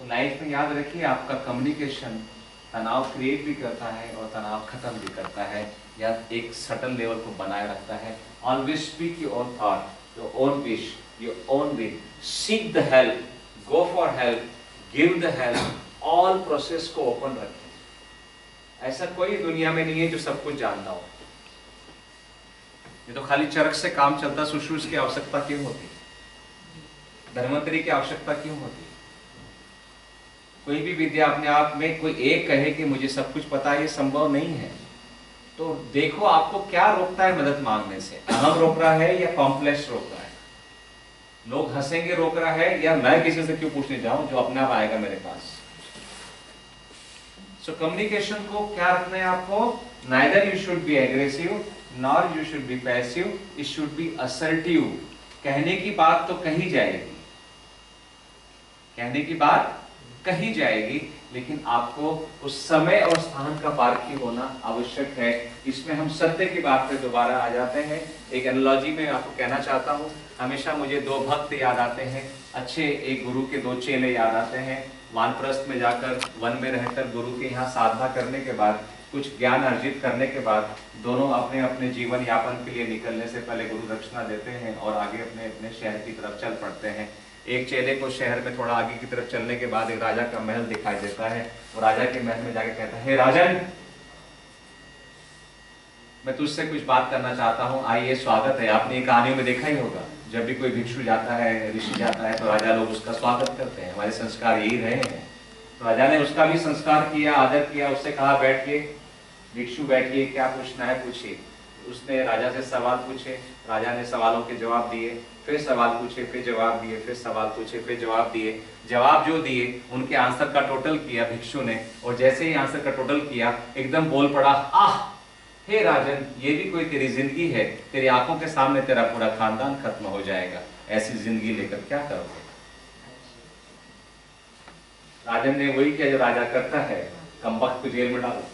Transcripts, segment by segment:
तो लाइफ में याद रखिए, आपका कम्युनिकेशन तनाव क्रिएट भी करता है और तनाव खत्म भी करता है, या एक सटल लेवल को बनाए रखता है। Always speak your own thought, your own wish, your own will, seek the help, go for help, give the help, all process को ओपन रखें। ऐसा कोई दुनिया में नहीं है जो सब कुछ जानता हो। ये तो खाली चरक से काम चलता, सुश्रूष की आवश्यकता क्यों होती, धर्मंतरी की आवश्यकता क्यों होती? कोई भी विद्या अपने आप में कोई एक कहे कि मुझे सब कुछ पता है, ये संभव नहीं है। तो देखो आपको क्या रोकता है मदद मांगने से, अहम रोक रहा है या कॉम्प्लेक्स रोक रहा है, लोग हंसेंगे रोक रहा है, या मैं किसी से क्यों पूछने जाऊं जो अपने आप आएगा मेरे पास। सो कम्युनिकेशन को क्या रखना है आपको, neither you should be aggressive nor you should be passive, it should be assertive. कहने की बात तो कही जाएगी, कहने की बात कही जाएगी, लेकिन आपको उस समय और स्थान का पारखी होना आवश्यक है। इसमें हम सत्य की बात पे दोबारा आ जाते हैं। एक एनालॉजी में आपको कहना चाहता हूँ, हमेशा मुझे दो भक्त याद आते हैं, अच्छे एक गुरु के दो चेले याद आते हैं। वानप्रस्थ में जाकर, वन में रहकर गुरु के यहाँ साधना करने के बाद, कुछ ज्ञान अर्जित करने के बाद, दोनों अपने अपने जीवन यापन के लिए निकलने से पहले गुरु दक्षिणा देते हैं और आगे अपने अपने शहर की तरफ चल पड़ते हैं। एक चेले को शहर में थोड़ा आगे की तरफ चलने के बाद एक राजा का महल दिखाई देता है। वो राजा के महल में जाके कहता है, हे राजन, मैं तुझसे कुछ बात करना चाहता हूँ, आइए स्वागत है। आपने ये कहानियों में देखा ही होगा, जब भी कोई भिक्षु जाता है, ऋषि जाता है, तो राजा लोग उसका स्वागत करते हैं। हमारे संस्कार यही रहे हैं। तो राजा ने उसका भी संस्कार किया, आदर किया, उससे कहा बैठ के, भिक्षु बैठिए, क्या पूछना है पूछिए। उसने राजा से सवाल पूछे, राजा ने सवालों के जवाब दिए, फिर सवाल पूछे, फिर जवाब दिए, फिर सवाल पूछे, फिर जवाब दिए। जवाब जो दिए उनके आंसर का टोटल किया भिक्षु ने, और जैसे ही आंसर का टोटल किया एकदम बोल पड़ा, आह हे राजन, ये भी कोई तेरी जिंदगी है, तेरी आंखों के सामने तेरा पूरा खानदान खत्म हो जाएगा, ऐसी जिंदगी लेकर क्या करोगे। राजन ने वही किया जो राजा करता है, कमबख्त को जेल में डालो,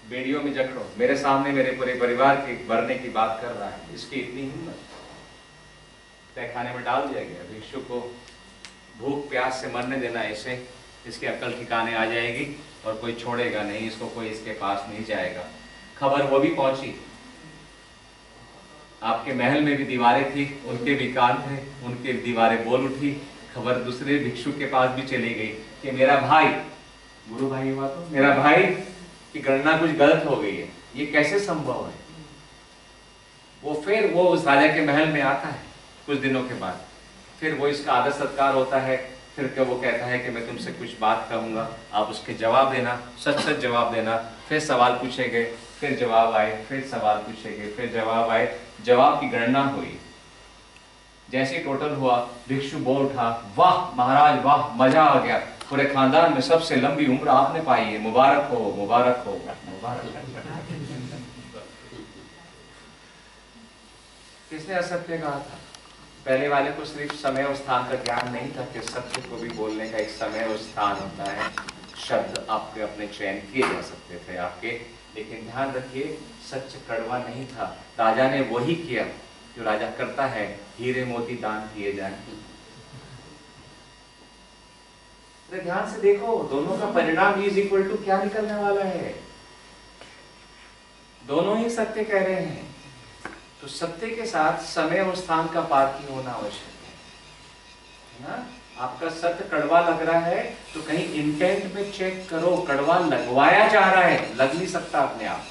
बेड़ियों में जकड़ो, मेरे सामने मेरे पूरे परिवार के मरने की बात कर रहा है, इसकी इतनी हिम्मत। तहखाने में डाल दिया गया। भिक्षु को भूख प्यास से मरने देना, ऐसे इसकी अकल ठिकाने आ जाएगी और कोई छोड़ेगा नहीं इसको, कोई इसके पास नहीं जाएगा। खबर वो भी पहुंची, आपके महल में भी दीवारें थी, उनके भी कान थे, उनके दीवारें बोल उठी। खबर दूसरे भिक्षु के पास भी चली गई कि मेरा भाई, गुरु भाई हुआ तो, मेरा भाई की गणना कुछ गलत हो गई है, ये कैसे संभव है। वो उस राजा के महल में आता है कुछ दिनों के बाद, फिर वो इसका आदर सत्कार होता है, फिर वो कहता है कि मैं तुमसे कुछ बात कहूंगा, आप उसके जवाब देना, सच सच जवाब देना। फिर सवाल पूछे गए, फिर जवाब आए, फिर सवाल पूछे गए, फिर जवाब आए, जवाब की गणना हुई। जैसे टोटल हुआ, भिक्षु बोल उठा, वाह महाराज वाह, मजा आ गया, पूरे खानदान में सबसे लंबी उम्र आपने पाई है, मुबारक हो मुबारक हो मुबारक हो। किसने असत्य कहा था? पहले वाले को सिर्फ समय और स्थान का ज्ञान नहीं था कि सत्य को भी बोलने का एक समय और स्थान होता है। शब्द आपके अपने चयन किए जा सकते थे आपके, लेकिन ध्यान रखिए सच कड़वा नहीं था। राजा ने वही किया जो राजा करता है, हीरे मोती दान किए जाए। तो ध्यान से देखो, दोनों का परिणाम इज इक्वल टू क्या निकलने वाला है, दोनों ही सत्य कह रहे हैं। तो सत्य के साथ समय और स्थान का पारखी होना आवश्यक है ना। आपका सत्य कड़वा लग रहा है तो कहीं इंटेंट में चेक करो, कड़वा लगवाया जा रहा है, लग नहीं सकता अपने आप।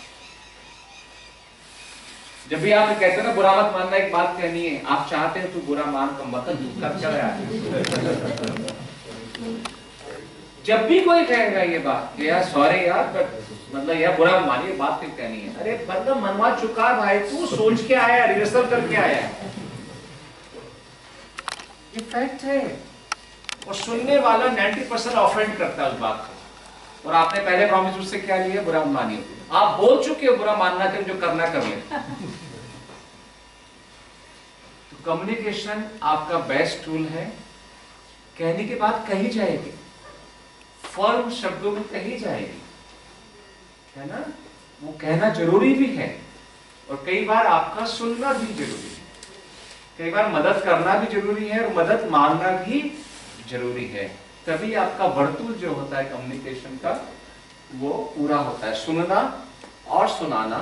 जब भी आप कहते हो ना बुरा मत मानना, एक बात कहनी है, आप चाहते हो तो बुरा मान का मतलब कर चला है। जब भी कोई कहेगा ये बात कि यार सॉरी यार, मतलब यार बुरा मानिए, बात क्यों कहनी है, अरे मतलब मनवा चुका भाई, तू सोच के आया, रिहर्सल करके आया, ये फैक्ट है। और सुनने वाला 90% ऑफेंड करता है उस बात को, और आपने पहले प्रॉमिस उससे क्या लिया, बुरा मानिए। आप बोल चुके हो बुरा मानना कर, जो करना कर ले। तो कम्युनिकेशन आपका बेस्ट टूल है। कहने की बात कही जाएगी, फर्म शब्दों में कही जाएगी, है ना, वो कहना जरूरी भी है, और कई बार आपका सुनना भी जरूरी है, कई बार मदद करना भी जरूरी है, और मदद मांगना भी जरूरी है, तभी आपका वर्तुल जो होता है कम्युनिकेशन का वो पूरा होता है। सुनना और सुनाना,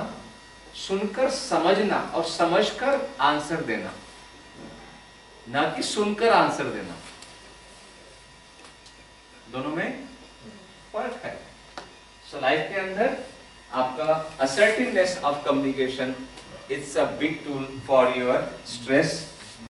सुनकर समझना और समझकर आंसर देना, ना कि सुनकर आंसर देना, दोनों में फर्क है। सो लाइफ के अंदर आपका assertiveness of communication, it's a big tool for your stress